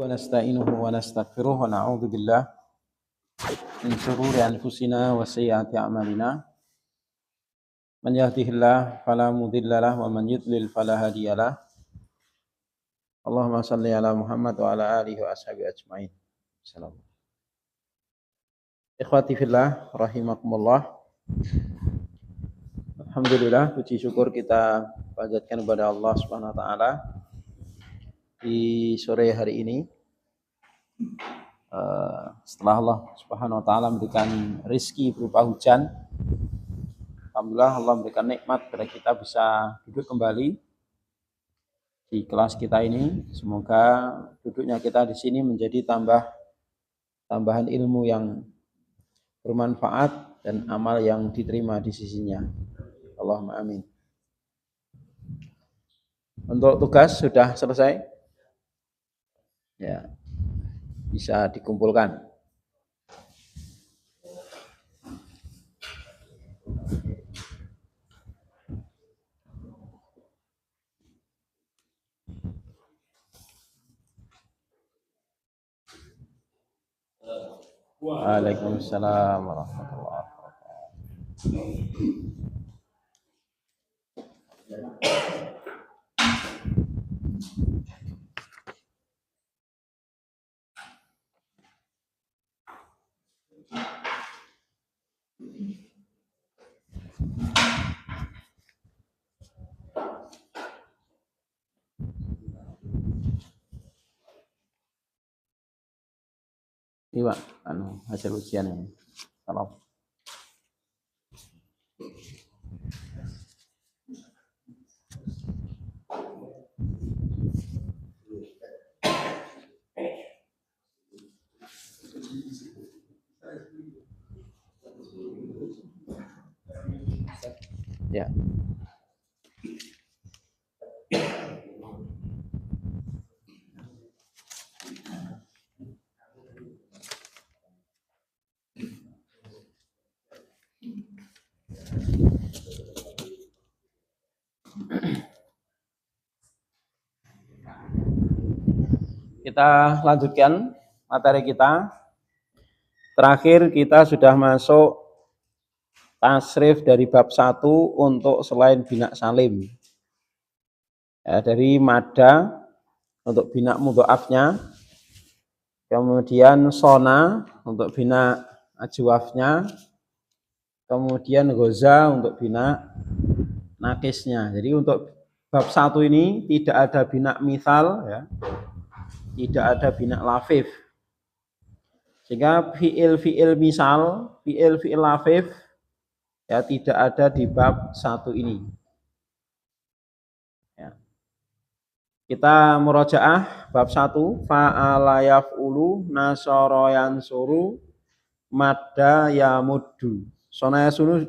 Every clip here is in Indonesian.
ونستعينه ونستغفره ونعوذ بالله من شرور أنفسنا وسيئات أعمالنا من يهده الله فلا مضل له ومن يضلل فلا هادي له اللهم صل على محمد وعلى آله وأصحابه أجمعين. Salam. Ikhwati fillah rahimakumullah. Alhamdulillah, puji syukur kita panjatkan kepada Allah Subhanahu wa taala di sore hari ini. Setelah Allah Subhanahu wa taala memberikan rizki berupa hujan, alhamdulillah Allah memberikan nikmat kepada kita bisa duduk kembali di kelas kita ini. Semoga duduknya kita di sini menjadi tambahan ilmu yang bermanfaat dan amal yang diterima di sisinya. Allahumma amin. Untuk tugas sudah selesai? Ya, bisa dikumpulkan. Waalaikumsalam warahmatullahi wabarakatuh. Iya, hasil ujiannya. Salam. Ya. Kita lanjutkan materi kita. Terakhir kita sudah masuk tasrif dari bab 1 untuk selain bina salim. Ya, dari madda untuk bina mudha'afnya, kemudian sona untuk bina ajwafnya, kemudian goza untuk bina nakisnya. Jadi untuk bab 1 ini tidak ada bina misal, ya, tidak ada bina lafif. Sehingga fi'il misal, fi'il lafif ya tidak ada di bab 1 ini. Ya. Kita murojaah bab 1, fa'ala yaf'ulu nasara yansuru madda yamuddu. Sona yasunu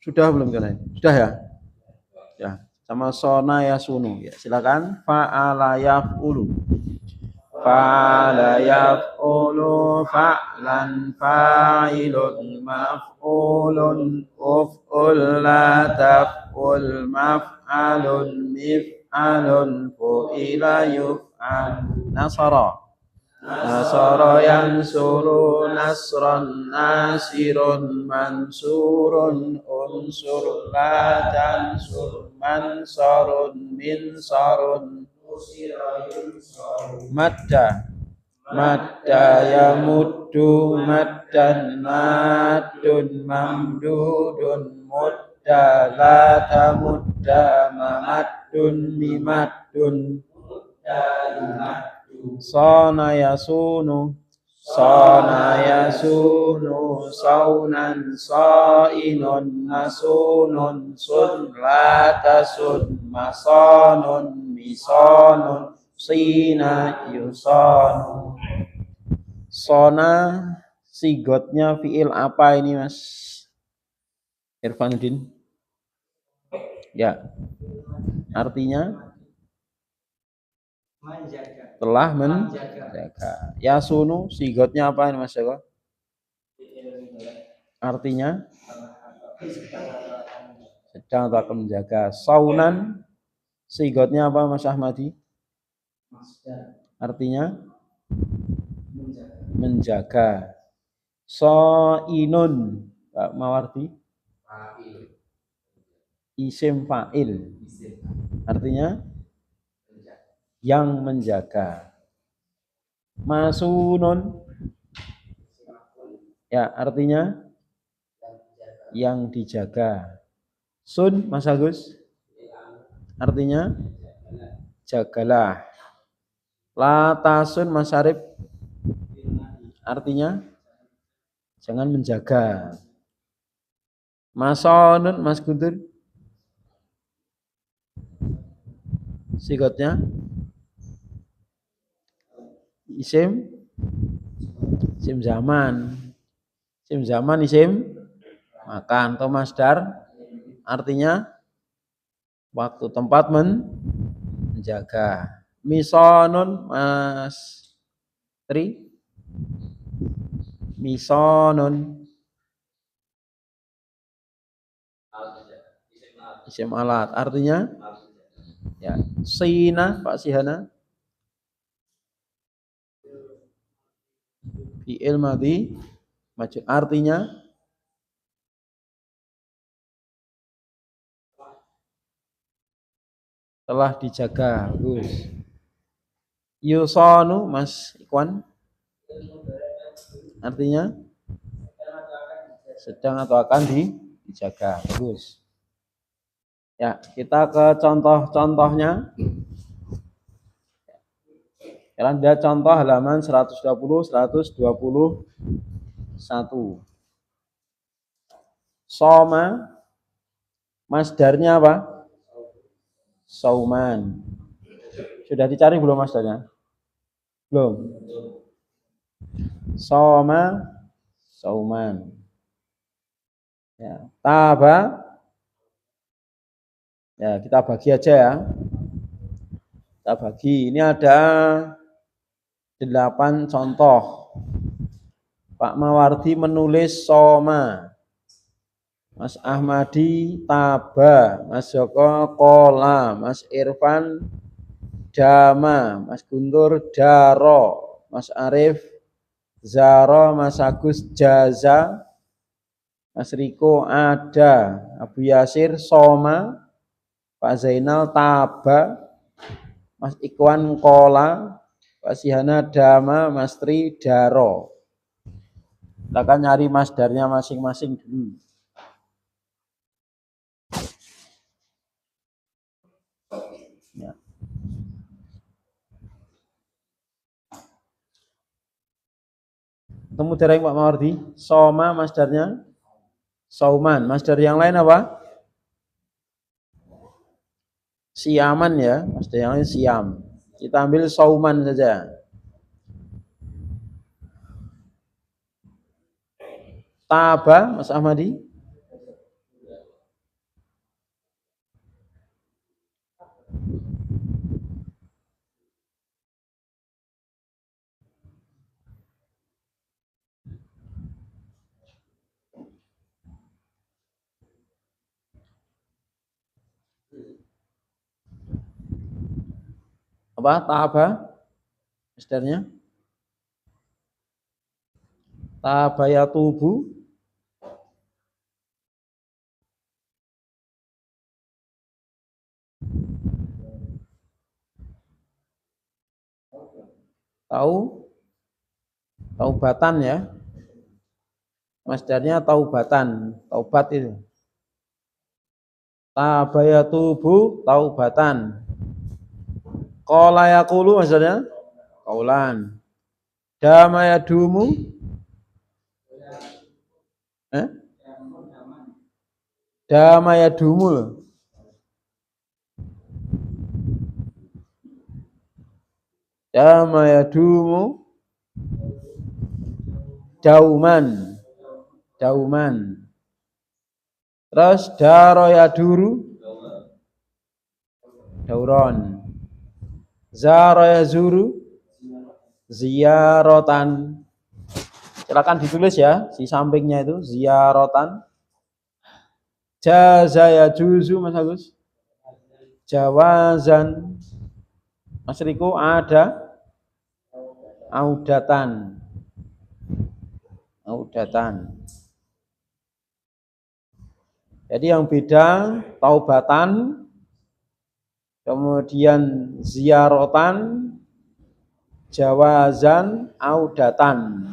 sudah belum kan? Sudah ya? Ya, sama sona yasunu. Ya, silakan fa'ala yaf'ulu. Fa'ala yaf'ulu fa'lan fa'ilun maf'ulun uf'ul la taf'ul maf'alun mif'alun fu'ila yuf'al nasara yansuru nasran nasirun mansurun unsur la tansur mansarun minsarun madda yamuddu maddan maddun mamdudun mudda la tamudda mamaddun mimaddun sona yasunu saunan sainun masunun sun la tasun masonun misonun sina yusonu. Sona sigotnya fiil apa ini Mas Irfanuddin? Ya, artinya menjaga. Telah menjaga. Yasunu sigotnya apa ini Mas Joko? Artinya sedang atau akan menjaga. Saunan sigotnya apa Mas Ahmadi? Artinya menjaga. Soinun, Pak Mawardi, isim fa'il, artinya yang menjaga. Masunun, ya artinya yang dijaga. Sun, Mas Agus, artinya jagalah. Latasun, Mas Arif, artinya jangan menjaga. Masonun, Mas Guntur, sikotnya isim zaman. Isim zaman isim makan atau masdar, artinya waktu tempat menjaga. Misonun, Mas Tri, misonun isim alat, artinya ya. Sina, Pak Sihana, fi'il madhi maju, artinya telah dijaga. Bagus. Yusonu, Mas Ikhwan, artinya sedang atau akan dijaga. Bagus. Ya, kita ke contoh-contohnya. Sekarang dia contoh halaman 120, 121. Soma, masdarnya apa? Sauman. Sudah dicari belum masdarnya? Belum. Soma, sauman. Ya, taba. Ya, kita bagi aja ya. Kita bagi. Ini ada 8 contoh. Pak Mawardi menulis soma. Mas Ahmadi taba, Mas Joko kola, Mas Irfan dama, Mas Guntur daro, Mas Arif zaro, Mas Agus jaza, Mas Riko ada, Abu Yasir soma, Pak Zainal taba, Mas Ikhwan kola, Pak Sihana dama, Mas Tri daro. Kita akan nyari masdarnya masing-masing dulu. Ya. Temu dereng Pak Mawardi. Soma masdarnya sauman. Masdar yang lain apa? Siaman ya. Masdar yang lain siam. Kita ambil sauman saja. Taba, Mas Ahmadi. Apa? Taba. Masdarnya. Tabayatubu. Taubatan ya. Masdarnya taubatan, taubat itu. Tabayatubu taubatan. Qala yaqulu masdarnya qaulan. Dama yadumu. Dama yadumu. Dama yadumu. Dauman. Dauman. Terus daro yaduru. Dauron. Zaro yazuru. Ziyarotan. Silakan ditulis ya, di sampingnya itu ziyarotan. Jaza yajuzu, Mas Agus. Jawazan. Mas Riko ada. Audatan. audatan. Jadi yang beda taubatan, kemudian ziaratan, jawazan, audatan.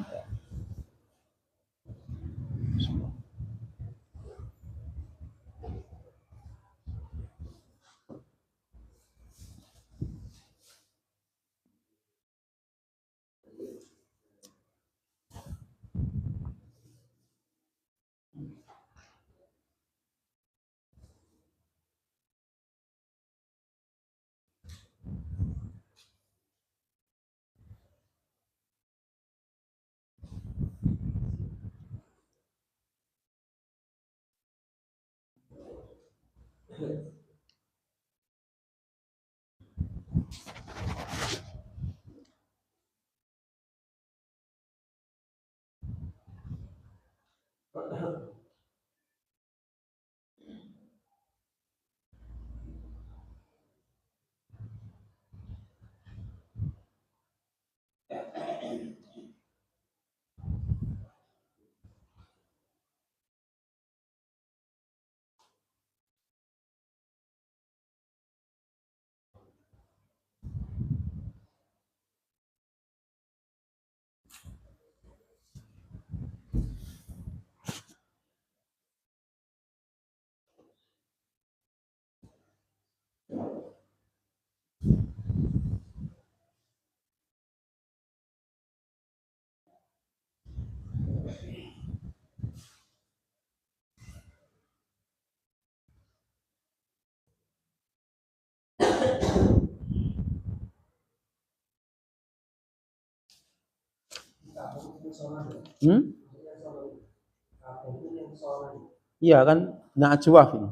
Iya kan, najwa ini.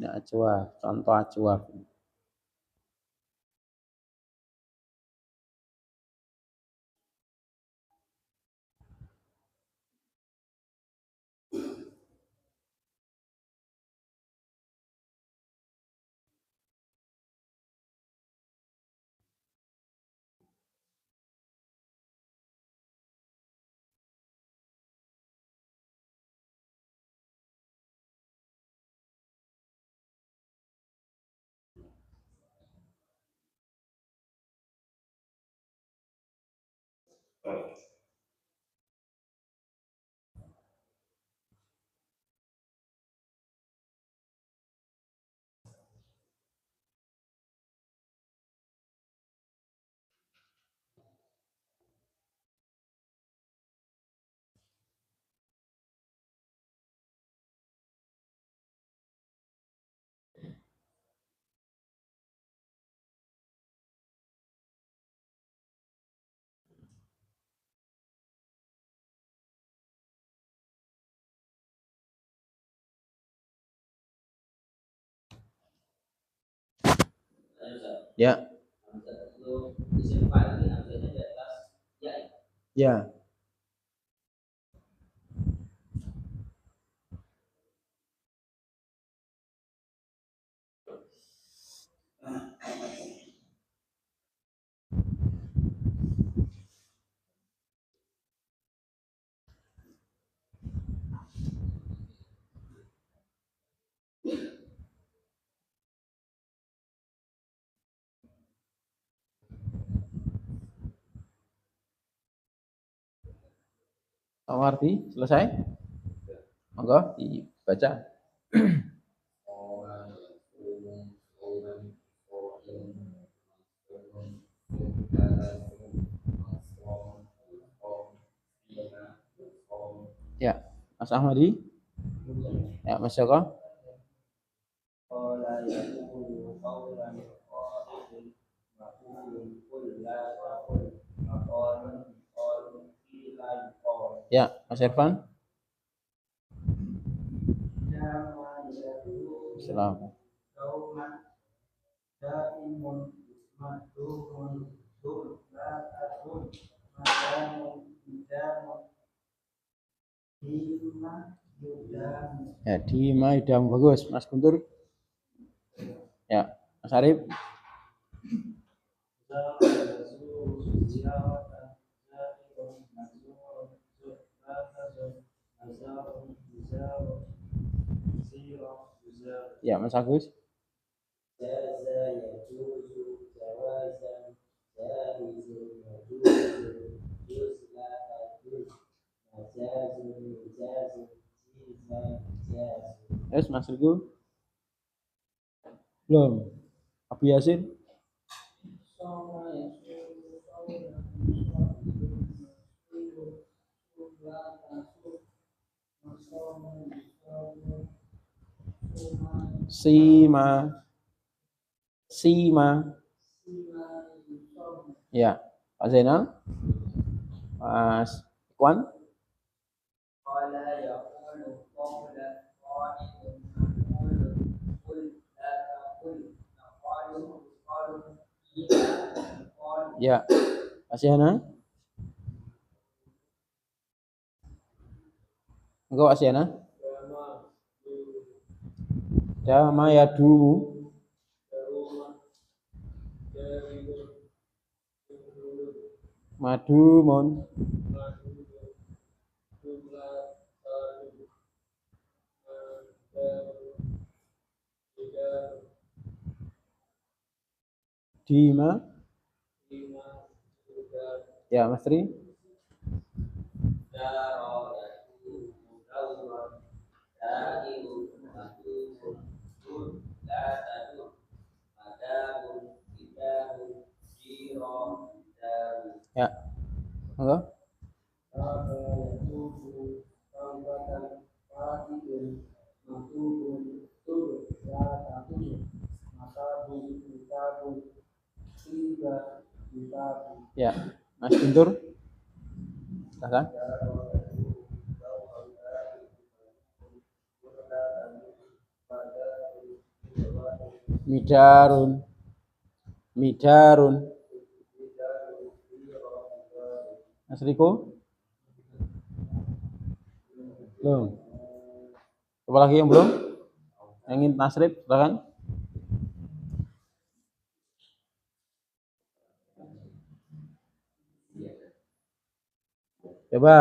Najwa, contoh ajwa. Ya. Ya. Awarti, selesai? Monggo dibaca. Ya, Mas Ahmadi. Ya, Mas Joko. Ya, Mas Irfan. Salam. Ya, di Maidang bagus, Mas Guntur. Ya, Mas Arif. Ya, Mas Agus. Yes, Mas Riku. Belum. Abu Yasin. Sima. Ya, Pak Zainal. Mas Ikhwan. Ya, Mas Yana. Enggak, Mas Yana. Dama ya dulu. Madumon. Dima. Ya, Mas Tri. Ya. Enggak? Ya, Mas Guntur. Silakan. Midarun. Mas Riko. Belum. Apa lagi yang belum? Yang ingin Nasrib, silakan. Coba.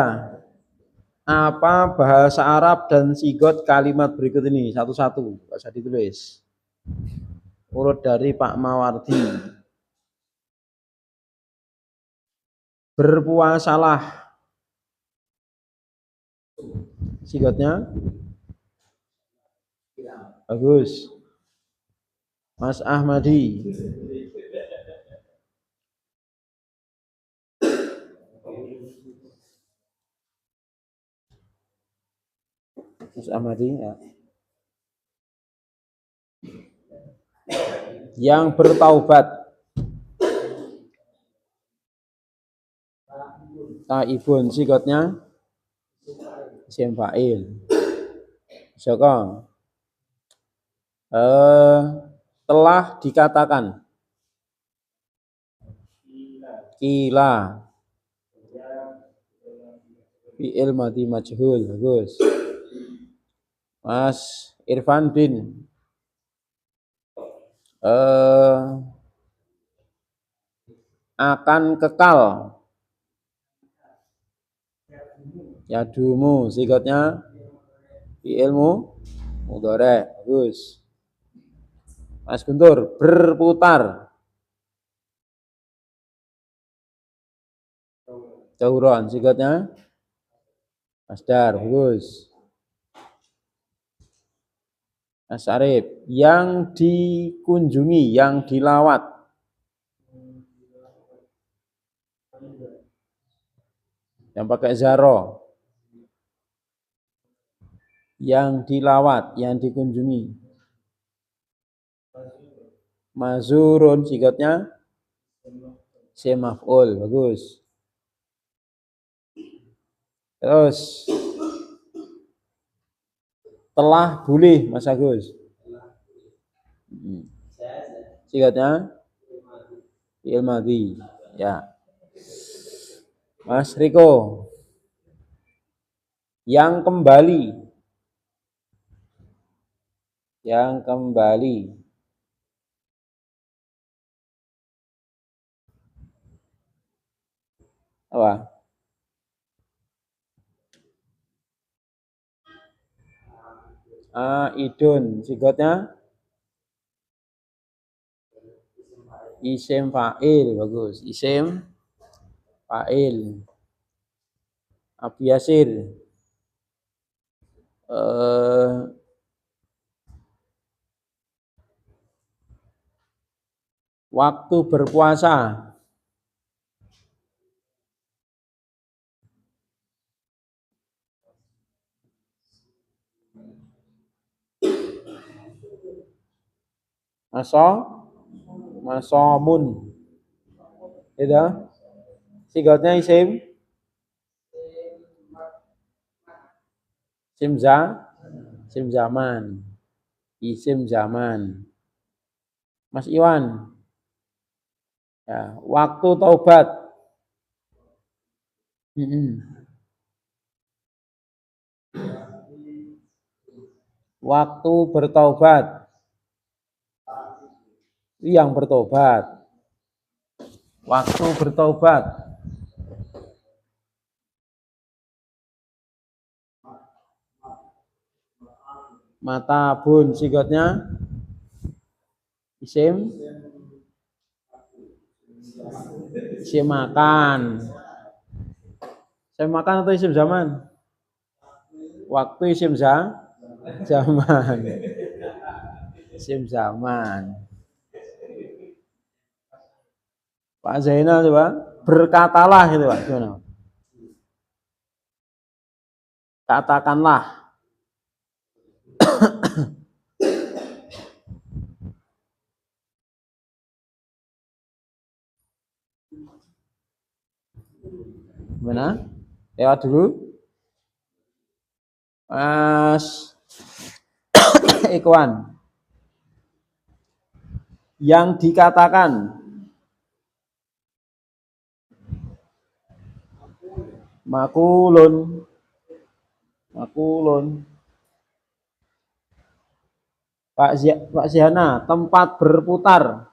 Apa bahasa Arab dan sigot kalimat berikut ini? Satu-satu, nggak usah ditulis. Urut dari Pak Mawardi. Berpuasalah. Sigotnya? Bagus. Mas Ahmadi. Mas Ahmadi, ya. Yang bertaubat. Taibun, sigotnya? Isim fa'il. Sokong. Telah dikatakan. Kila. Fi'il madhi majhul. Bagus. Mas Irfan bin. Akan kekal. Yadumu, sigotnya? Fi'ilmu mudhari'. Bagus. Mas Guntur, berputar. Dauron, sigotnya? Masdar. Bagus. Mas Arif, yang dikunjungi, yang dilawat. Yang pakai zaro. Yang dilawat, yang dikunjungi. Mazurun, sigotnya? Semaf'ul. Bagus. Terus telah boleh, Mas Agus. Sigotnya? Fi'il madhi. Ya. Mas Riko. Yang kembali. Yang kembali. Apa? Aidun, sigotnya? Isim fa'il, bagus. Isim fa'il. Abu Yasir. Waktu berpuasa. Masomun. Itu. Sigotnya isim zaman. Isim zaman. Mas Iwan. Ya, waktu taubat. Waktu bertaubat. Yang bertobat. Waktu bertobat. Mata bun, sigotnya isim makan. Isim makan atau isim zaman? Waktu isim zaman. Isim zaman. Pak Zainal coba berkatalah gitu Pak. Gimana? Katakanlah. Gimana? Lewat dulu. Mas Ikhwan. Yang dikatakan makulun. Pak Ziana, tempat berputar.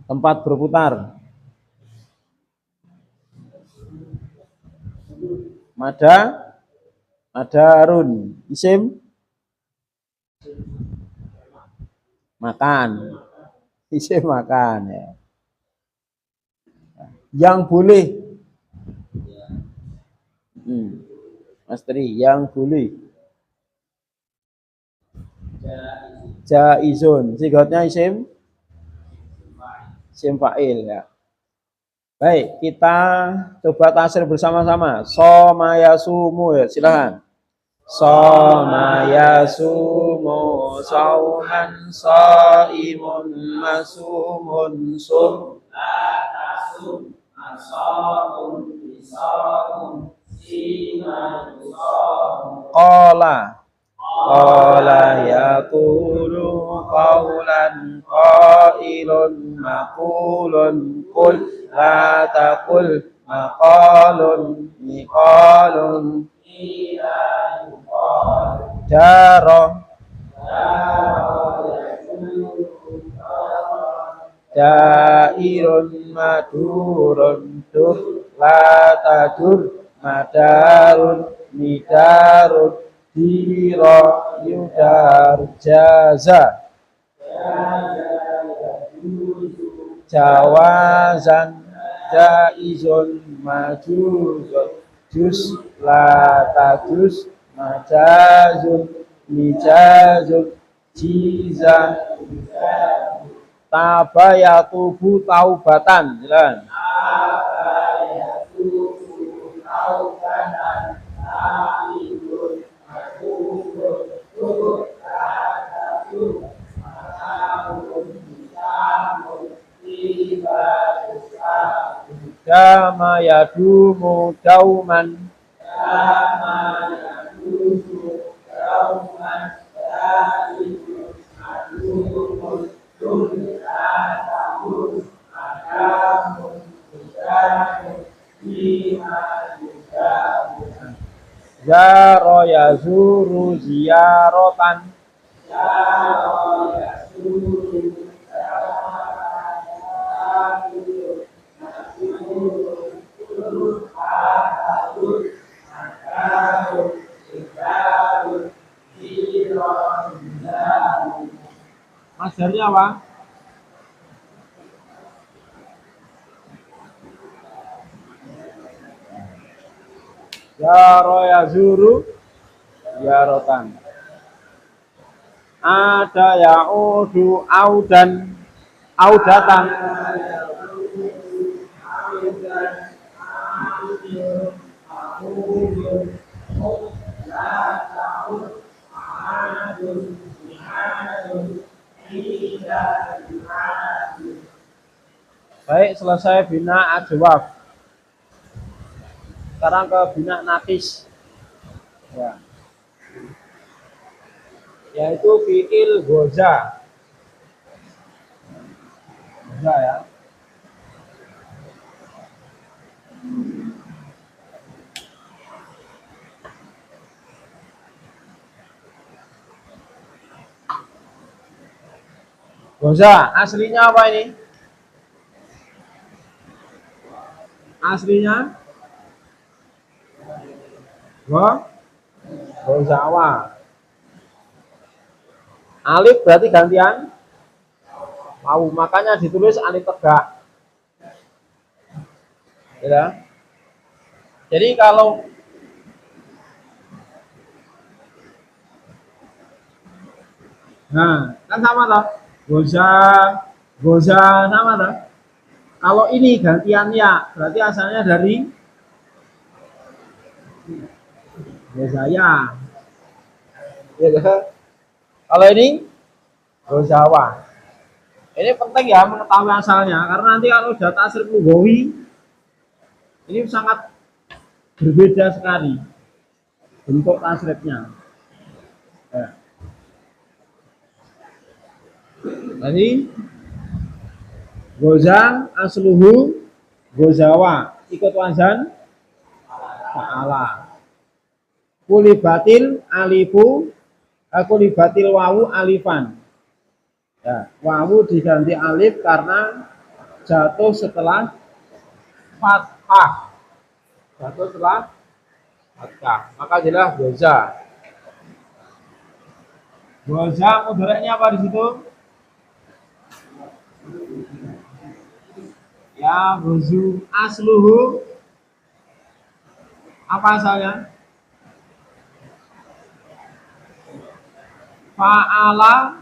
Tempat berputar. Madarun. Isim makan. Isim makan ya. Yang boleh. Mas Tri, yang boleh. Jaizun. Sigotnya isim fa'il ya. Baik, kita coba tasrif bersama-sama. Somayasumu ya, silakan. Somayasumu sauman saimun masumun sum atasum asamun bisamun siman usamun Qala yaqulu qawlan qailun maqulun qul la taqul maqalun miqalun daro dairun madurun dur la tadur madarun midarun diro yudar jawazan jaizun majuzun juz la tajuz majazun mijazun jizan tabayatubu taubatan. Silakan. Dama yadumu dauman. Zaro yazuru ziyarotan. Masdarnya apa? Yaro yazuru yarotan. Ada yaudu audan audatan. Baik, selesai bina ajwaf. Sekarang ke bina nakis. Ya. Yaitu fi'il goza. Goza ya. Goza, aslinya apa ini? Aslinya gozawa. Alif berarti gantian wawu, makanya ditulis alif tegak. Ya. Jadi kalau kan sama toh. Goza sama toh. Kalau ini gantian ya, berarti asalnya dari gozaya. Ya. Kalau ini gozawa. Ini penting ya mengetahui asalnya, karena nanti kalau sudah tasrif lugawi ini sangat berbeda sekali bentuk tasrifnya. Ya. Jadi goza asluhu gozawa, ikut wazan fa'ala. Kulibatil alifu kulibatil wawu alifan. Ya, wawu diganti alif karena jatuh setelah fathah. Jatuh setelah fathah. Maka jelas goza. Goza mudhari'nya apa di situ? Ya, gozu asluhu apa asalnya? Fa'ala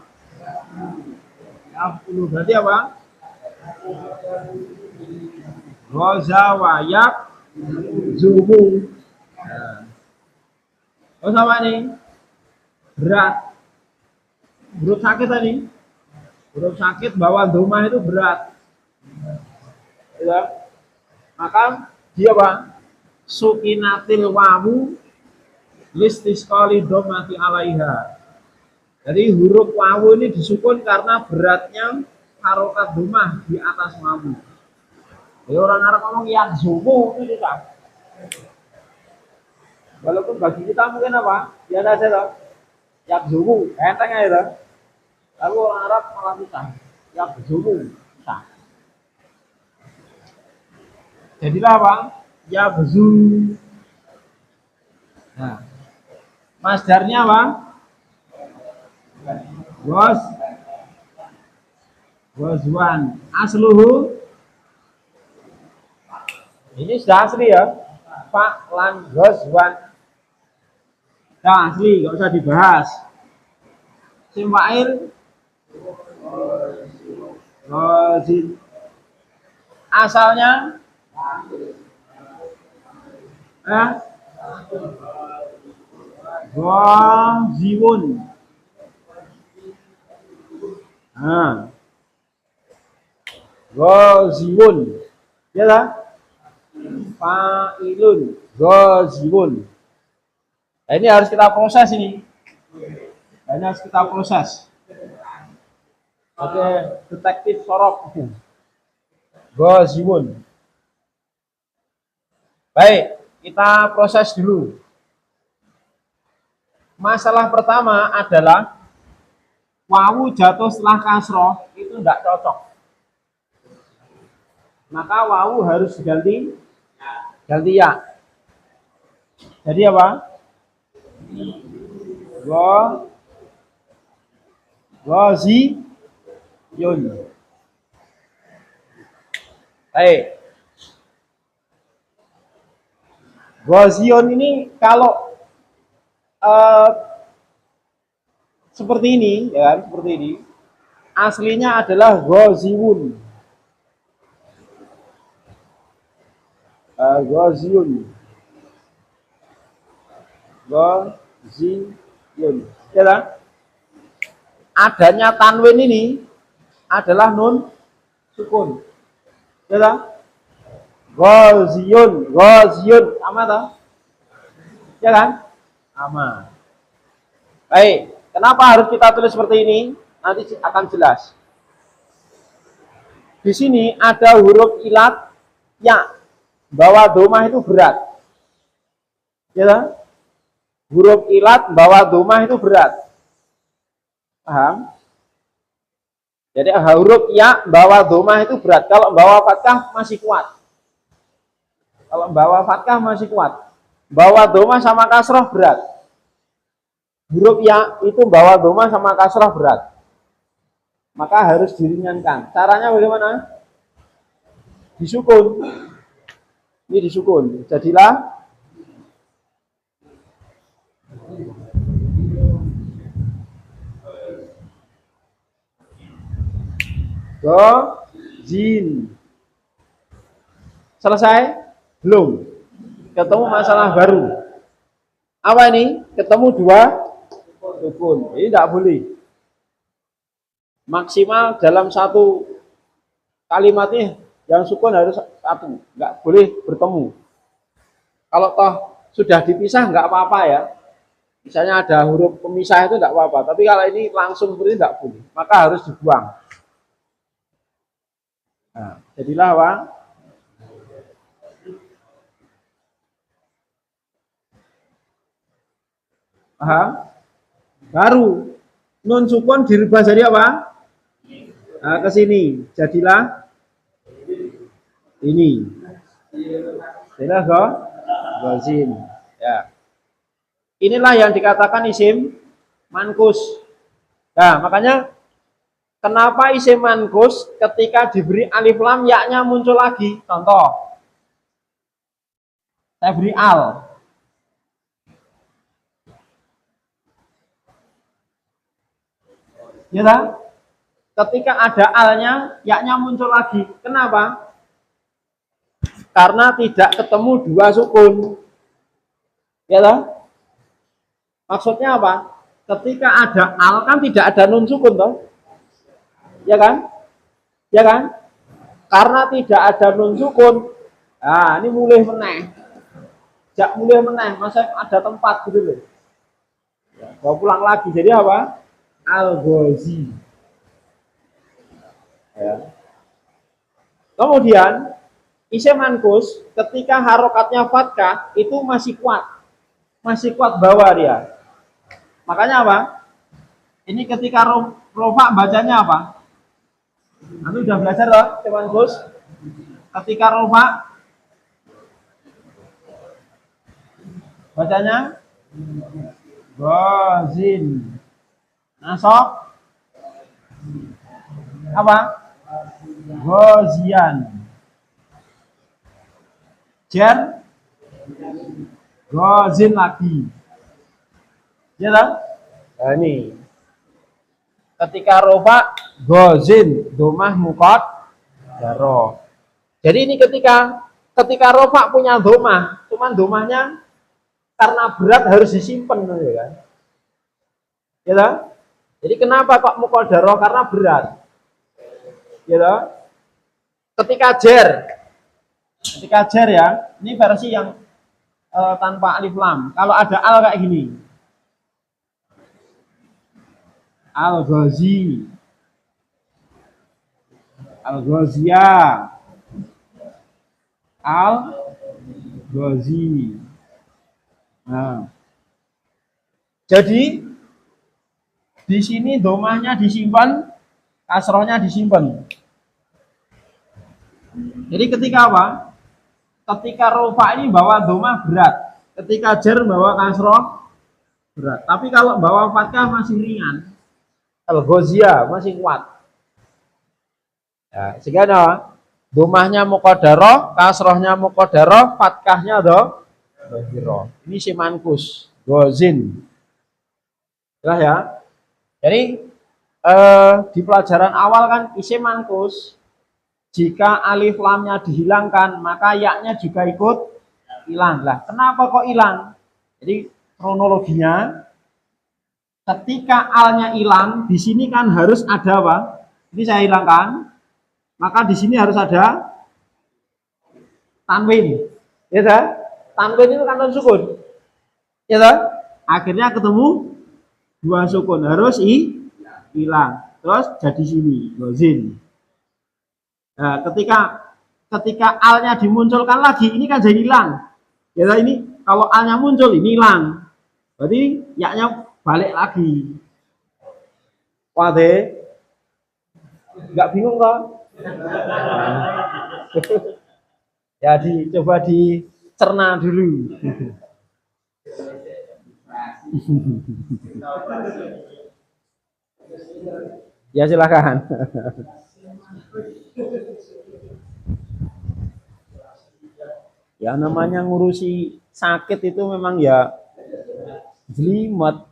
yaf'ulu, berarti apa? Goza wa yakzumu. Oh sama nih, berat. Huruf sakit tadi. Huruf sakit bawa doma itu berat. Ya. Maka dia apa? Sukinatil wawu listisqali domati alaiha. Jadi huruf wawu ini disukun karena beratnya harokat domah di atas wawu. Jadi orang Arab ngomong yang zumu itu tidak. Walaupun bagi kita mungkin apa? Biasa saja. Yang zumu, enteng aja. Lalu orang Arab malah susah. Yang zumu, susah. Jadilah apa? Ya bezu. Nah, masdarnya apa? Gozwan. Asluhu. Ini sudah asli ya. Pak lan gozwan. Nah, asli, gak usah dibahas. Simwail gozin. Asalnya goziwun. Goziwun. Ya lah. Fa'ilun goziwun. Nah, ini harus kita proses ini. Ini harus kita proses. Oke, detektif sorok. Goziwun. Baik, kita proses dulu. Masalah pertama adalah wawu jatuh setelah kasroh itu tidak cocok. Maka wawu harus ganti ya. Jadi apa? Go Gozi Yun. Baik. Gozion ini kalau seperti ini, ya kan, seperti ini. Aslinya adalah Goziun. Goziun. Goziun. Ya kan? Adanya tanwin ini adalah nun sukun. Ya kan? Goziun, Goziun, sama toh? Ya kan? Sama. Baik, kenapa harus kita tulis seperti ini? Nanti akan jelas. Di sini ada huruf ilat ya. Bawa domah itu berat. Ya kan? Huruf ilat bawa domah itu berat. Paham? Jadi huruf ya bawa domah itu berat. Kalau bawa fathah masih kuat. Kalau bawa fathah masih kuat. Bawa domah sama kasroh berat. Huruf ya itu bawa domah sama kasroh berat. Maka harus diringankan. Caranya bagaimana? Disukun. Ini disukun. Jadilah Gojin. Selesai? Belum. Ketemu masalah baru. Apa ini? Ketemu dua sukun. Ini tidak boleh. Maksimal dalam satu kalimatnya yang sukun harus satu, nggak boleh bertemu. Kalau toh sudah dipisah nggak apa-apa ya. Misalnya ada huruf pemisah itu nggak apa-apa. Tapi kalau ini langsung seperti ini nggak boleh, maka harus dibuang. Nah, jadilah apa? Paham? Baru nun sukun dirubah jadi apa? Nah, ke sini jadilah ini. Jadilah gozin. Ya. Inilah yang dikatakan isim mankus. Nah, makanya kenapa isim mankus ketika diberi alif lam yaknya muncul lagi? Contoh. Saya beri al. Ya kan? Ketika ada alnya, yaknya muncul lagi. Kenapa? Karena tidak ketemu dua sukun. Ya kan? Maksudnya apa? Ketika ada al kan tidak ada nun sukun toh? Ya kan? Ya kan? Karena tidak ada nun sukun. Nah, ini mulai meneh. Jak mulai meneh, masa ada tempat gitu loh. Ya, mau pulang lagi. Jadi apa? Al-Ghazi. Ya. Kemudian isim mankus ketika harokatnya fathah itu masih kuat bawah dia. Makanya apa? Ini ketika rofa bacanya apa? Anda udah belajar loh, isim mankus. Ketika rofa bacanya Gozin. Nasok apa? Gozian. Jer Gozin lagi. Ya kan? Nah, ini. Ketika rofa Gozin domah mukot daro. Jadi ini ketika rofa punya domah, cuman domahnya karena berat harus disimpan ya kan? Ya kan? Jadi kenapa kok mukot daro? Karena berat. Ya kan? Ketika jer ya, ini versi yang tanpa alif lam. Kalau ada al kayak gini, al-Ghazi, al-Ghazia, al-Ghazi. Nah, jadi di sini domahnya disimpan, kasrohnya disimpan. Jadi ketika apa? Ketika rofa ini bawa domah berat, ketika jer bawa kasroh berat. Tapi kalau bawa fatkah masih ringan. Kalau gozia masih kuat. Ya, sehingga nah, domahnya muqaddarah, kasrohnya muqaddarah, fatkahnya dhahirah. Ini si mankus, gozin. Jelas ya? Jadi di pelajaran awal kan isim mankus. Jika alif lamnya dihilangkan, maka yaknya juga ikut hilang. Lah, kenapa kok hilang? Jadi kronologinya ketika alnya hilang, di sini kan harus ada apa? Ini saya hilangkan, maka di sini harus ada tanwin. Ya dah? Tanwin itu kan non sukun. Ya dah? Akhirnya ketemu dua sukun, harus hilang. Terus jadi sini, gozin. Nah, ketika alnya dimunculkan lagi, ini kan jadi hilang. Ya ini kalau alnya muncul ini hilang. Berarti yaknya balik lagi. Wah deh, nggak bingung kok? Ya coba dicerna dulu. Ya silakan. Ya namanya ngurusi sakit itu memang ya jelimet,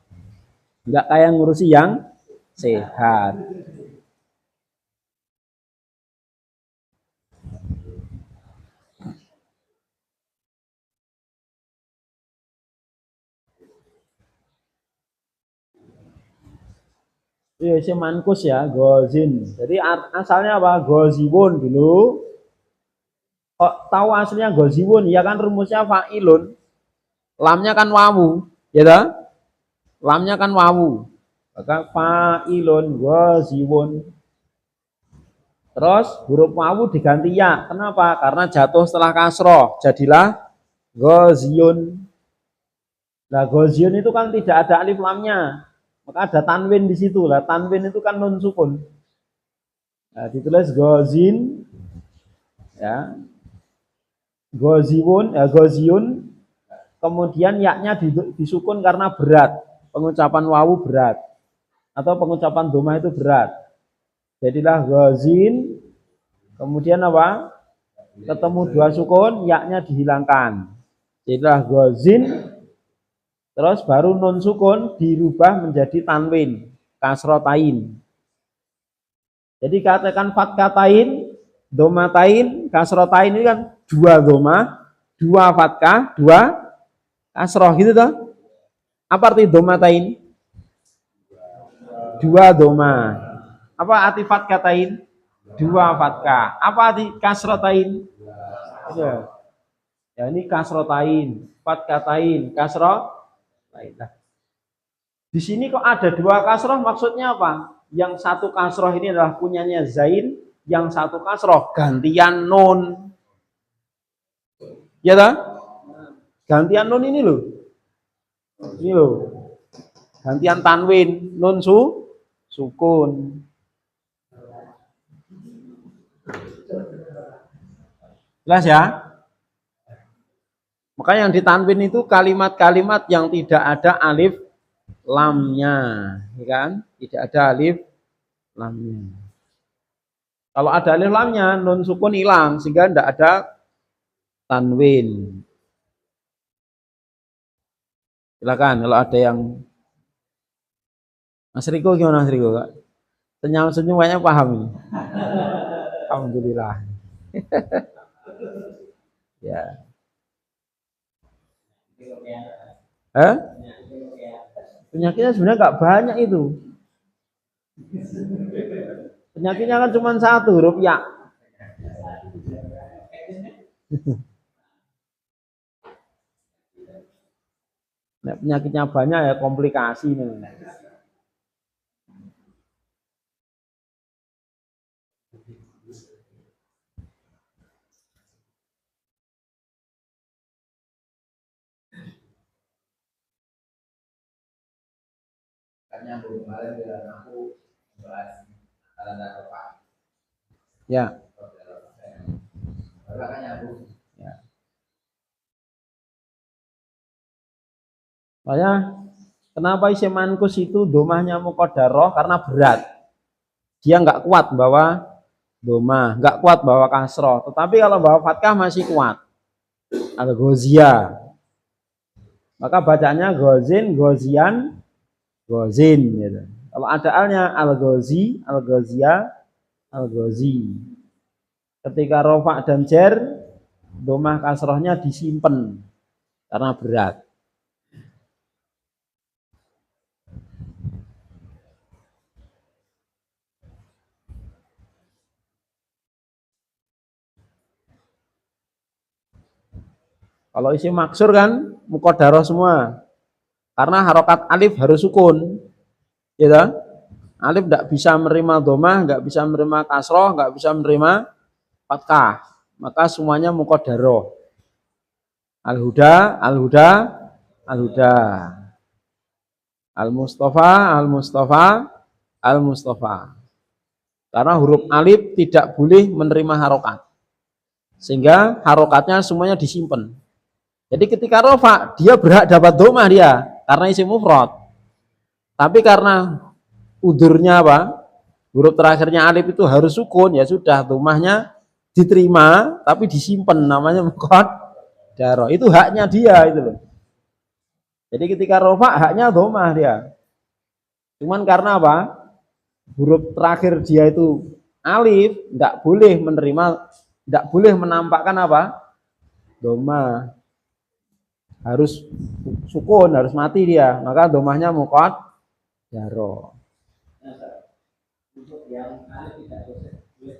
nggak kayak ngurusi yang sehat. Iya, si mankus ya, gozin. Jadi asalnya apa? Goziwun dulu. Kok tahu aslinya goziwun? Ya kan rumusnya fa'ilun. Lamnya kan wawu, ya dah? Lamnya kan wawu. Maka fa'ilun goziwun. Terus huruf wawu diganti ya. Kenapa? Karena jatuh setelah kasroh. Jadilah goziyun. Nah, goziyun itu kan tidak ada alif lamnya. Maka ada tanwin di situ lah. Tanwin itu kan nun sukun. Nah, ditulis gozin, ya, goziwun, goziyun. Kemudian yaknya disukun karena berat. Pengucapan wawu berat. Atau pengucapan doma itu berat. Jadilah gozin. Kemudian apa? Ketemu dua sukun, yaknya dihilangkan. Jadilah gozin. Terus baru nun sukun dirubah menjadi tanwin, kasrotain. Jadi katakan fatkatain, domatain, kasrotain ini kan dua doma, dua fatkah, dua kasroh gitu toh. Apa arti domatain? Dua doma. Apa arti fatkatain? Dua fatkah. Apa arti kasrotain? Ya ini kasrotain, fatkatain, kasrotain. Nah, di sini kok ada dua kasroh, maksudnya apa? Yang satu kasroh ini adalah punyanya Zain, yang satu kasroh gantian nun. Ya tak? Gantian nun ini loh. Ini loh. Gantian tanwin, nun sukun. Jelas ya? Maka yang ditanwin itu kalimat-kalimat yang tidak ada alif lamnya, ya kan? Tidak ada alif lamnya. Kalau ada alif lamnya, nun sukun hilang sehingga tidak ada tanwin. Silakan kalau ada yang Mas Riko gimana Mas Riko? Senyum-senyum kayaknya paham ini. Alhamdulillah. Ya. Penyakitnya sebenarnya nggak banyak itu. Penyakitnya kan cuma satu, huruf ya. Nah, penyakitnya banyak ya komplikasi nih. Ya. Ya. Soalnya Kenapa isim mankus itu domahnya muqaddarah? Karena berat. Dia nggak kuat bawa domah, nggak kuat bawa kasroh. Tetapi kalau bawa fathah masih kuat. Al-ghozia. Maka bacanya gozin, gozian, gozin. Gitu. Kalau ada alnya al-ghozi, al-ghozia, al-ghozi. Ketika rofa dan jer, domah kasrohnya disimpan karena berat. Kalau isim maksur kan muqaddarah semua. Karena harokat alif harus sukun. Ya, alif tidak bisa menerima domah, nggak bisa menerima kasroh, nggak bisa menerima fathah. Maka semuanya muqaddarah. Al-huda, al-huda, al-huda. Al-mustafa, al-mustafa, al-mustafa. Karena huruf alif tidak boleh menerima harokat. Sehingga harokatnya semuanya disimpan. Jadi ketika rofa, dia berhak dapat domah dia. Karena isim mufrad. Tapi karena udurnya apa? Huruf terakhirnya alif itu harus sukun, ya sudah domahnya diterima tapi disimpan, namanya muqaddarah. Itu haknya dia itu loh. Jadi ketika rofa haknya domah dia. Cuman karena apa? Huruf terakhir dia itu alif, tidak boleh menerima, tidak boleh menampakkan apa? Domah. Harus sukun, harus mati dia. Maka domahnya muqaddarah. Untuk yang alif tidak boleh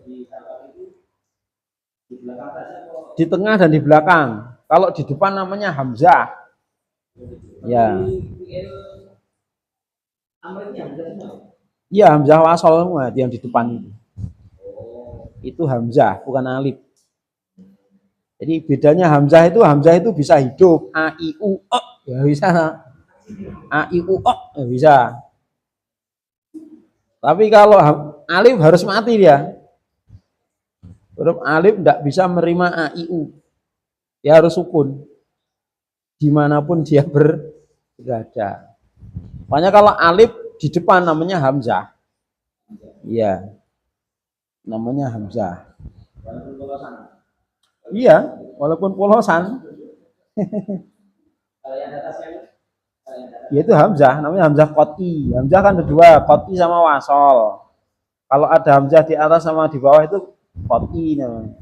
di tengah dan di belakang. Kalau di depan namanya hamzah. Ya. Iya, hamzah wasol semua yang di depan itu. Itu hamzah, bukan alif. Jadi bedanya hamzah itu bisa hidup, a i u o ya bisa. A i u o ya bisa. Tapi kalau alif harus mati dia. Huruf alif tidak bisa menerima a i u. Dia harus sukun. Dimanapun dia berada. Makanya kalau alif di depan namanya hamzah. Iya. Namanya hamzah. Iya, walaupun polosan. Ya itu hamzah, namanya hamzah qot'i. Hamzah kan ada dua, qot'i sama wasol. Kalau ada hamzah di atas sama di bawah itu qot'i namanya.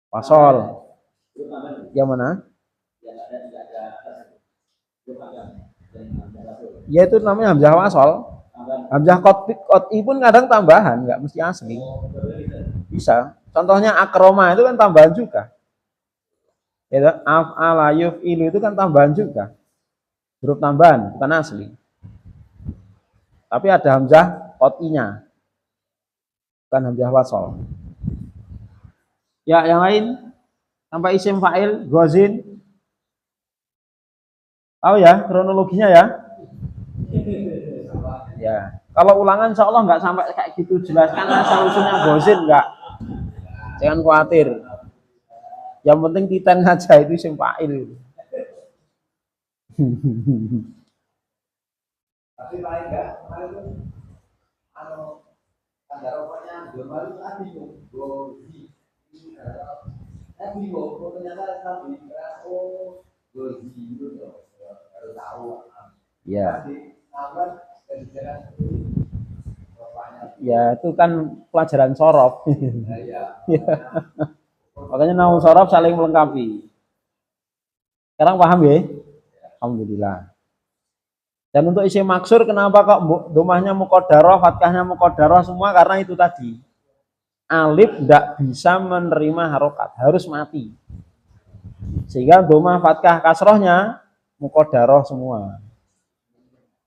Wasol. Yang mana? Ya itu namanya hamzah wasol. Hamzah qot'i pun kadang tambahan, nggak mesti asli. Bisa. Contohnya akroma itu kan tambahan juga. Ya, af'ala yuf'ilu itu kan tambahan juga. Huruf tambahan, bukan asli. Tapi ada hamzah qot'inya. Bukan hamzah wasol. Ya, yang lain sampai isim fa'il, gozin. Tahu ya kronologinya ya? Ya. Kalau ulangan insya Allah nggak sampai kayak gitu, jelaskan asal usulnya gozin nggak. Jangan khawatir. Yang penting titen aja itu isim fa'il. Tapi paling enggak kemarin anu tanda rokoknya global itu tadi gozi. Bingung, ternyata tadi oh gozi itu baru tahu. Ya. Ya itu kan pelajaran sorof. Ya. Makanya nahu sorof saling melengkapi. Sekarang paham ya? Alhamdulillah. Dan untuk isim maksur kenapa kok domahnya muqaddarah, fathahnya muqaddarah semua? Karena itu tadi. Alif tidak bisa menerima harokat, harus mati. Sehingga domah fathah kasrohnya muqaddarah semua.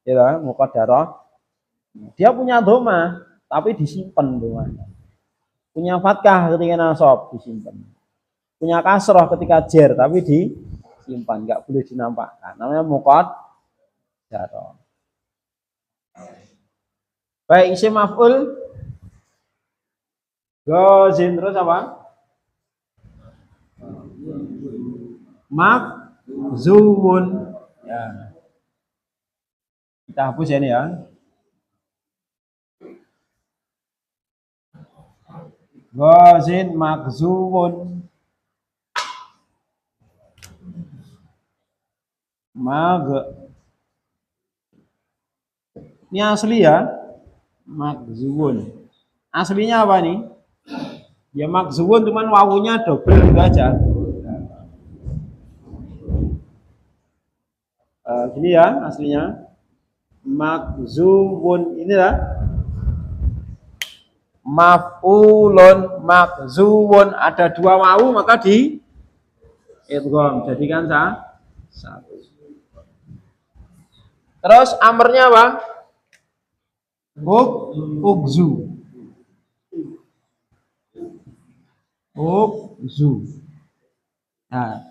Ya, muqaddarah. Dia punya domah, tapi disimpan domahnya. Punya fathah ketika nasab disimpan. Punya kasroh ketika jer, tapi disimpan, nggak boleh dinampakkan. Namanya muqaddarah. Baik, isim maf'ul gozin terus apa? Makzumun. Ya. Kita hapus ya ini ya. Ghazin makzuun. Mag. Ini asli ya. Makzuun. Aslinya apa nih? Ya makzuun cuman wawunya double gitu aja. Gini ya aslinya. Makzuun ini lah. Maf'ulun makzuun, ada dua wawu maka di idgham jadikan satu. Terus amarnya apa? Ugzu. Nah,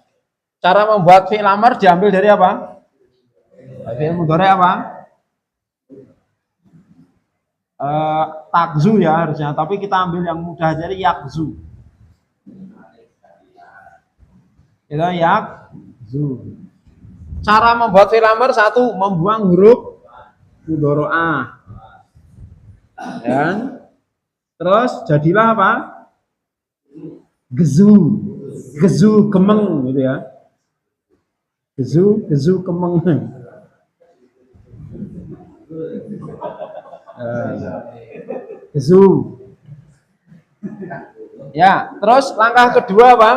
cara membuat fi'il amar diambil dari apa? Fi'il mudhari apa? Takzu ya harusnya, tapi kita ambil yang mudah jadi yakzu. Itu yakzu. Cara membuat fi'il amar satu, membuang huruf mudhari'ah. Ya. Terus jadilah apa? Gezu kemeng gitu ya. Gezu kemeng. Gezu. Ya, terus langkah kedua apa?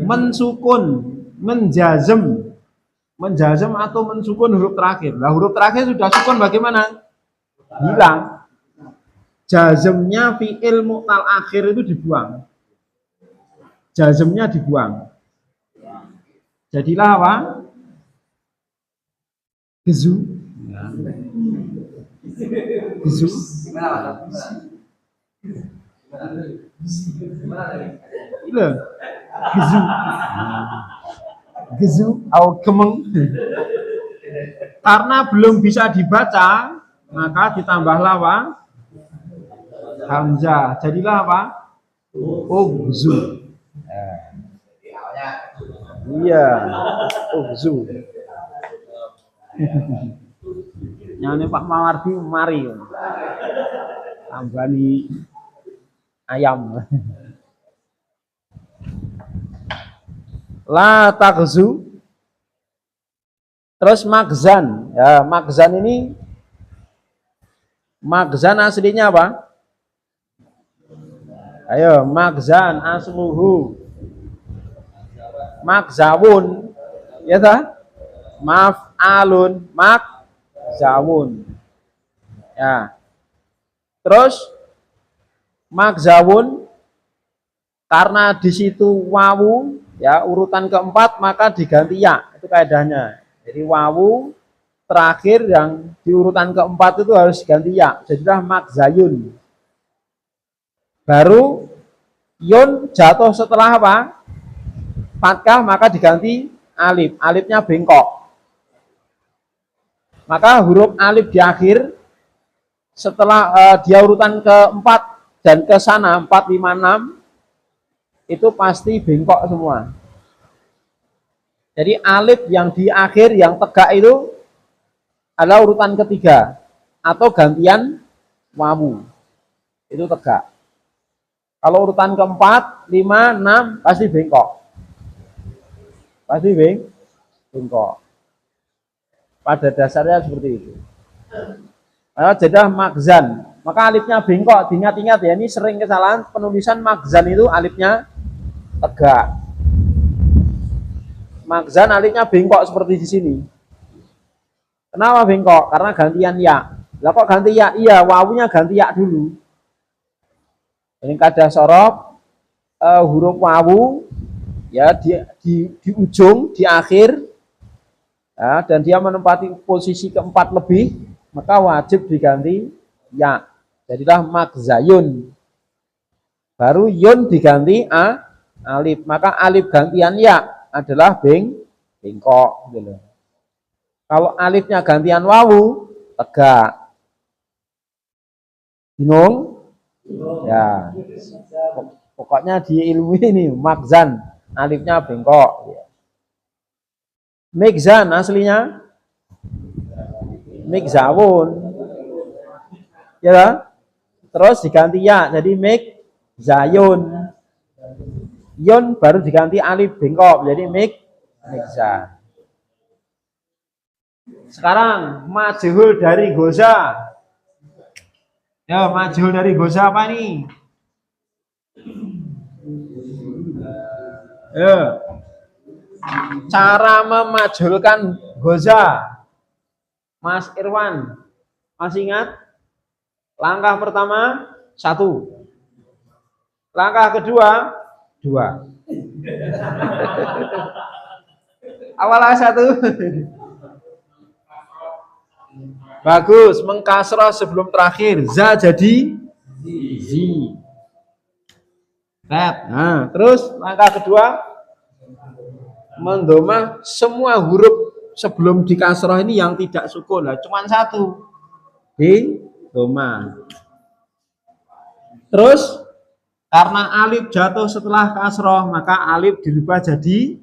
Mensukun, menjazem. Menjazem atau mensukun huruf terakhir. Nah, huruf terakhir sudah sukun bagaimana? Hilang. Jazemnya fi'il mu'tal akhir itu dibuang. Jazemnya dibuang. Jadilah apa? Gezu. Gezu. Iya. Gezu. Gezu atau kemeng. Karena belum bisa dibaca, maka ditambahlah apa? Hamzah. Jadilah apa? Ugzu. Iya. Ugzu. Nyane Pak Mawardi mari. Tambani ayam. La takzu. Terus magzan. Ya, magzan ini magzan aslinya apa? Ayo, magzan asluhu magzawun. Ya ta? Maf'alun magzawun. Ya. Terus magzawun karena di situ wawu ya urutan keempat maka diganti ya. Itu kaidahnya. Jadi wawu terakhir yang di urutan keempat itu harus diganti ya. Jadilah magzayun. Baru yun jatuh setelah apa? Fathah maka diganti alif. Alifnya bengkok. Maka huruf alif di akhir setelah dia urutan keempat dan ke sana 4, 5, 6 itu pasti bengkok semua. Jadi alif yang di akhir yang tegak itu adalah urutan ketiga atau gantian wawu. Itu tegak. Kalau urutan keempat, 5, 6 pasti bengkok. Pasti bengkok. Pada dasarnya seperti itu. Jadah magzan. Maka alifnya bengkok. Diingat-ingat ya, ini sering kesalahan penulisan magzan itu alifnya tegak. Magzan alifnya bengkok seperti di sini. Kenapa bengkok? Karena gantian ya. Lah kok ganti ya? Iya, wawunya ganti ya dulu. Ini kada sorob huruf wawu ya di ujung di akhir ya, dan dia menempati posisi keempat lebih, maka wajib diganti ya. Jadilah magzayun. Baru yun diganti alif, maka alif gantian ya adalah bengkok gitu. Kalau alifnya gantian wawu tegak. Bingung? Ya, pokoknya di ilmu ini magzan alifnya bengkok. Migzan aslinya migzawun. Ya. Terus diganti ya jadi migzayun. Yun baru diganti alif bengkok jadi migzan. Sekarang majhul dari goza. Ya, majhul dari goza apa nih? Ya. Cara memajhulkan goza. Mas Irwan, masih ingat? Langkah pertama 1. Langkah kedua 2. Awalnya 1. Bagus, mengkasrah sebelum terakhir. Za jadi zi. Nah, terus langkah kedua mendomah semua huruf sebelum dikasrah ini yang tidak sukun lah, cuma 1 di doma. Terus karena alif jatuh setelah kasrah maka alif dirubah jadi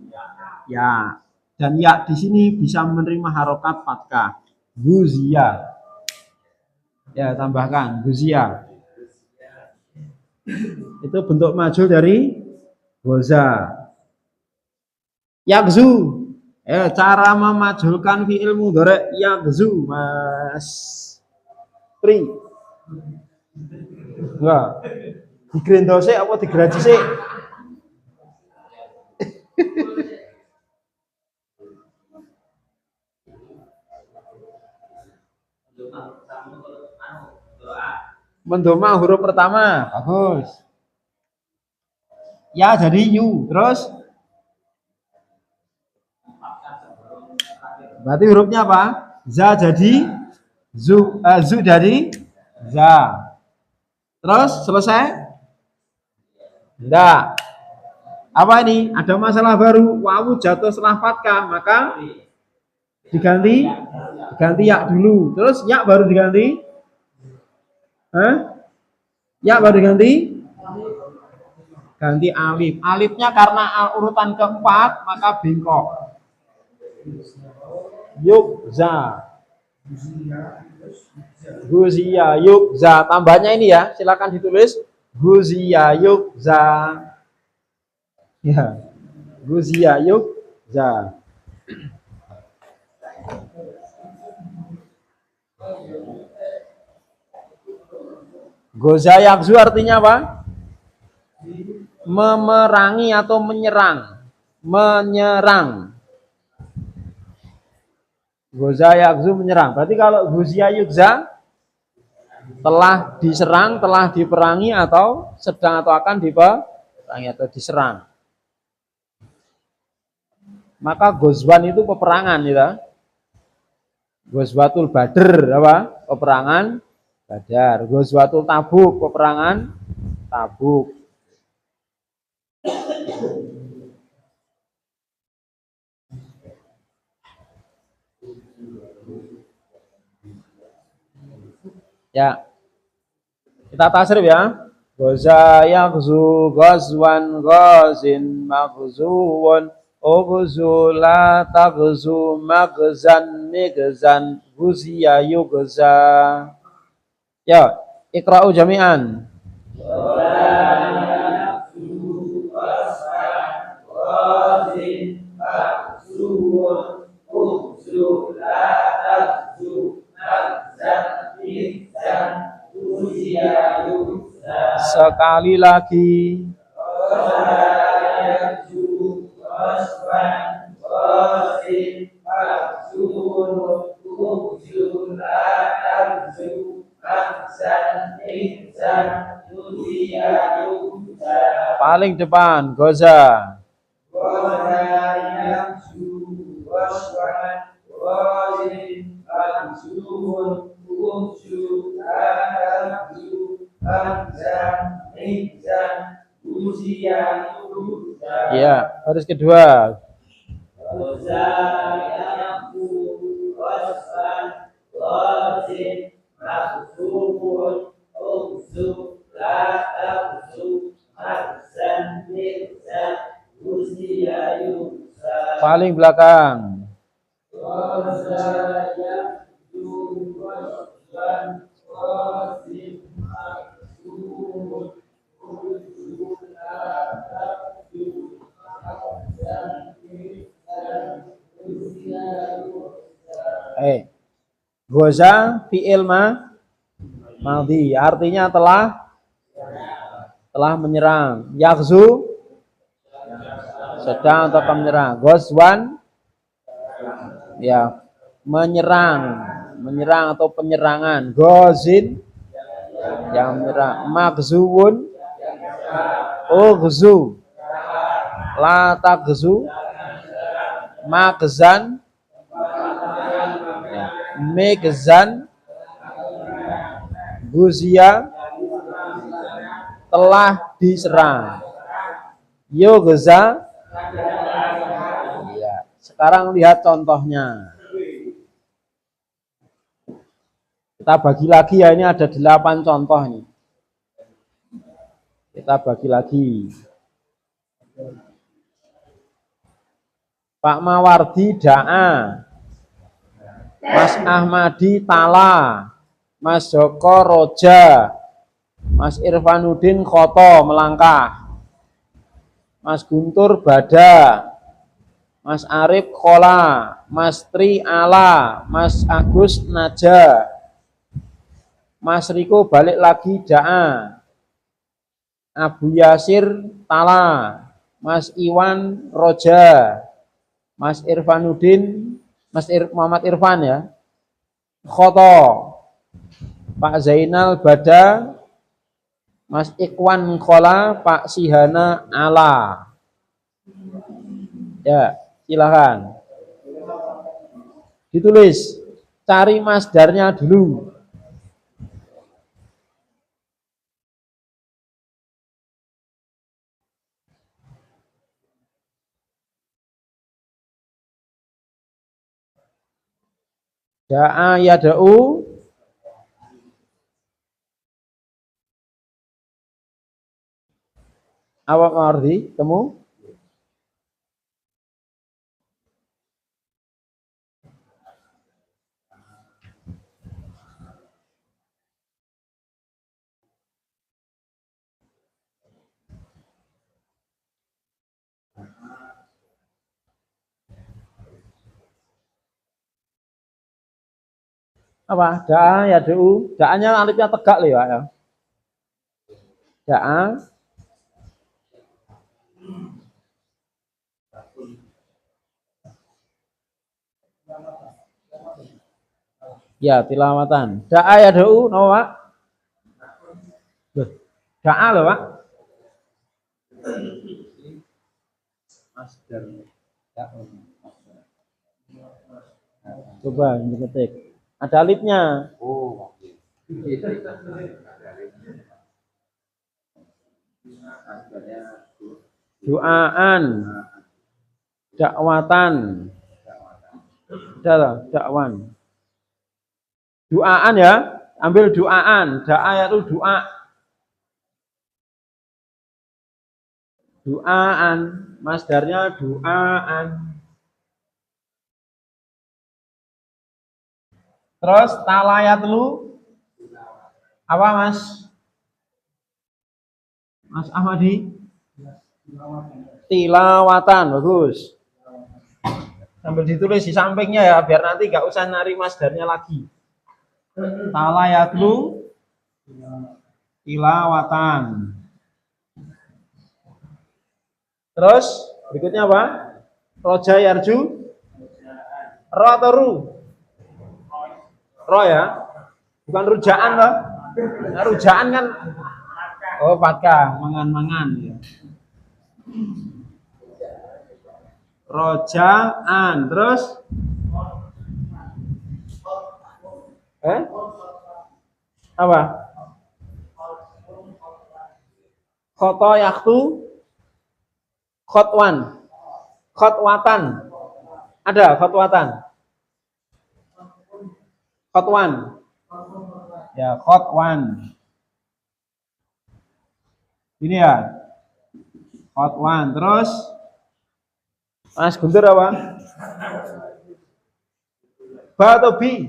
ya, dan ya di sini bisa menerima harokat fathah. Guzia. Ya, tambahkan guzia. Itu bentuk majhul dari goza. Yakzu. Cara memajhulkan fi'il mudhari' yakzu, Mas Pri. Enggak. Digrendo sik apa digraji sik? Mendoma huruf pertama, bagus. Ya jadi yu, terus berarti hurufnya apa? Za jadi zu, zu dari za. Terus selesai? Enggak. Apa ini? Ada masalah baru. Wawu jatuh setelah fathah, maka diganti ya dulu. Terus ya baru diganti? Ya baru diganti? Ganti alif. Alifnya karena urutan keempat, maka bengkok. Yukza. Guzia yukza. Tambahnya ini ya, silakan ditulis. Guzia yukza. Ya. Guzia yukza. Goza yakzu artinya apa? Memerangi atau menyerang. Menyerang. Goza yakzu menyerang. Berarti kalau guzia yukza telah diserang, telah diperangi atau sedang atau akan diperangi atau diserang. Maka gozwan itu peperangan ya. Gozwatul Badr apa? Peperangan Badar. Gozwatul Tabuk, peperangan Tabuk. Ya. Kita tasrif ya. Goza yakzu gozwan gozin maghzuwun ughzula taghzu maghzan migzan guzia yugza. Ya, ikra'u jami'an. Sekali lagi. Paling depan, goza. Ya, baris kedua. Paling belakang. Goza fi'il madhi, artinya telah menyerang. Yaghzu sedang atau akan menyerang. Ghazwan ya menyerang atau penyerangan. Ghazin yang menyerang. Maghzuwun ughzu la taghzu. Maghzan Megzan Guzia telah diserang. Yogza ya. Sekarang lihat contohnya. Kita bagi lagi ya, ini ada 8 contoh nih. Kita bagi lagi. Pak Mawardi da'a, Mas Ahmadi tala, Mas Joko roja, Mas Irfanuddin khoto melangkah, Mas Guntur bada, Mas Arif khola, Mas Tri ala, Mas Agus naja, Mas Riko balik lagi da'a, Abu Yasir tala, Mas Iwan roja, Mas Irfanuddin Muhammad Irfan ya khoto, Pak Zainal bada, Mas Ikhwan khola, Pak Sihana ala. Ya, silakan ditulis, cari masdarnya dulu. Da'a yada'u awak mardi temu apa? Da'a yada'u, da'anya alifnya tegak loh ya. Da'a ya tilawatan. Da'a yada'u no Pak? Da'a loh Pak. Coba diketik. Ada alifnya. Oh. Duaan, dakwatan, dakwan. Duaan ya, ambil duaan. Da'a itu doa. Duaan, masdarnya duaan. Terus talayat lu apa Mas? Mas Ahmadi? Tilawatan, bagus. Sambil ditulis di sampingnya ya, biar nanti nggak usah nyari masdarnya lagi. Talayat lu tilawatan. Terus berikutnya apa? Roja yarju. Ro atau ru? Ro ya, bukan rujaan loh. Nah, rujaan kan, oh pakai mangan-mangan. Ya. Rojaan, terus apa? Khoto yaktu, khotwan, khotwatan. Ada khotwatan. Khotwan. Ya, khotwan. Ini ya. Khotwan. Terus Mas Guntur apa? Ba atau bi?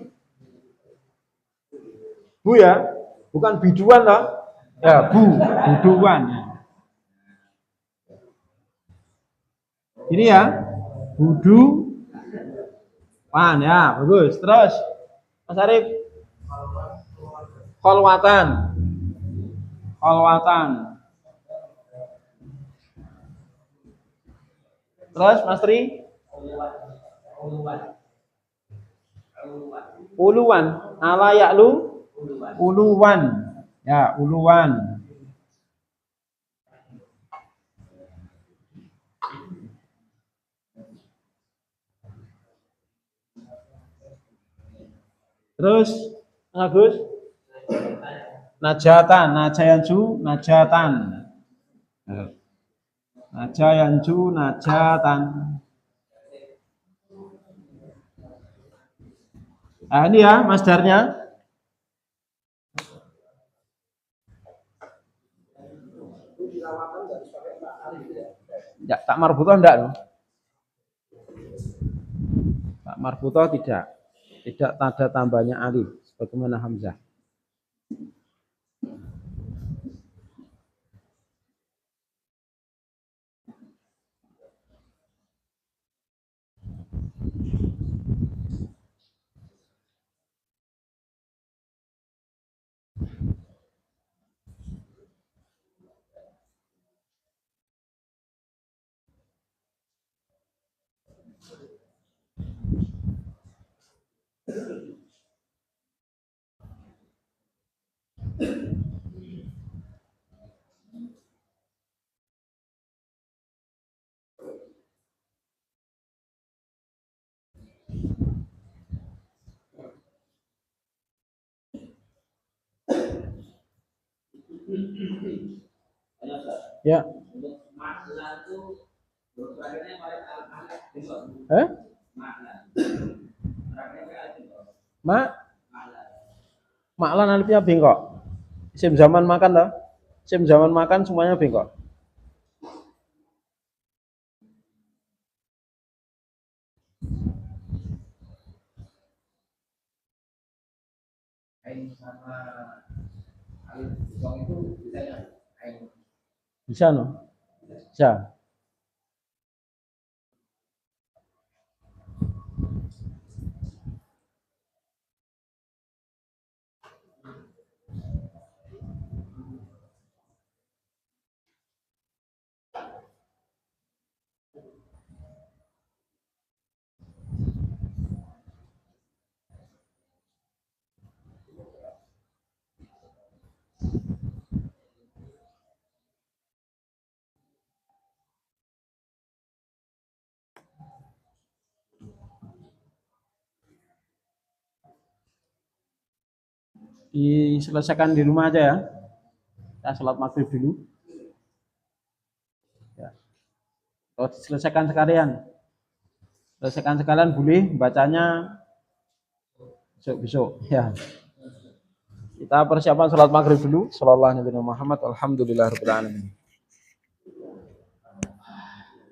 Bu ya, bukan biduan loh. Ya, buduan. Ini ya, buduan ya, bagus. Terus, Mas Arif, kholwatan. Terus, Mas Tri, uluan. Ala ya'lu, uluan. Ya, uluan. Terus, Agus, najatan, najatan. Najatan. Nah, ini ya masdarnya. Ya, tak marbutoh enggak loh. Tak marbutoh tidak. Tidak tanda tambahnya alif sebagaimana hamzah. Ya. Maklan alifnya bengkok. Isim zaman makan toh? Isim zaman makan semuanya bengkok. Bisa no? Bisa. Diselesaikan di rumah aja ya. Kita sholat maghrib dulu. Ya. Kalau diselesaikan sekalian. Selesaikan sekalian boleh bacanya besok-besok ya. Kita persiapan sholat maghrib dulu. Sallallahu alaihi Muhammad. Alhamdulillahirabbil alamin.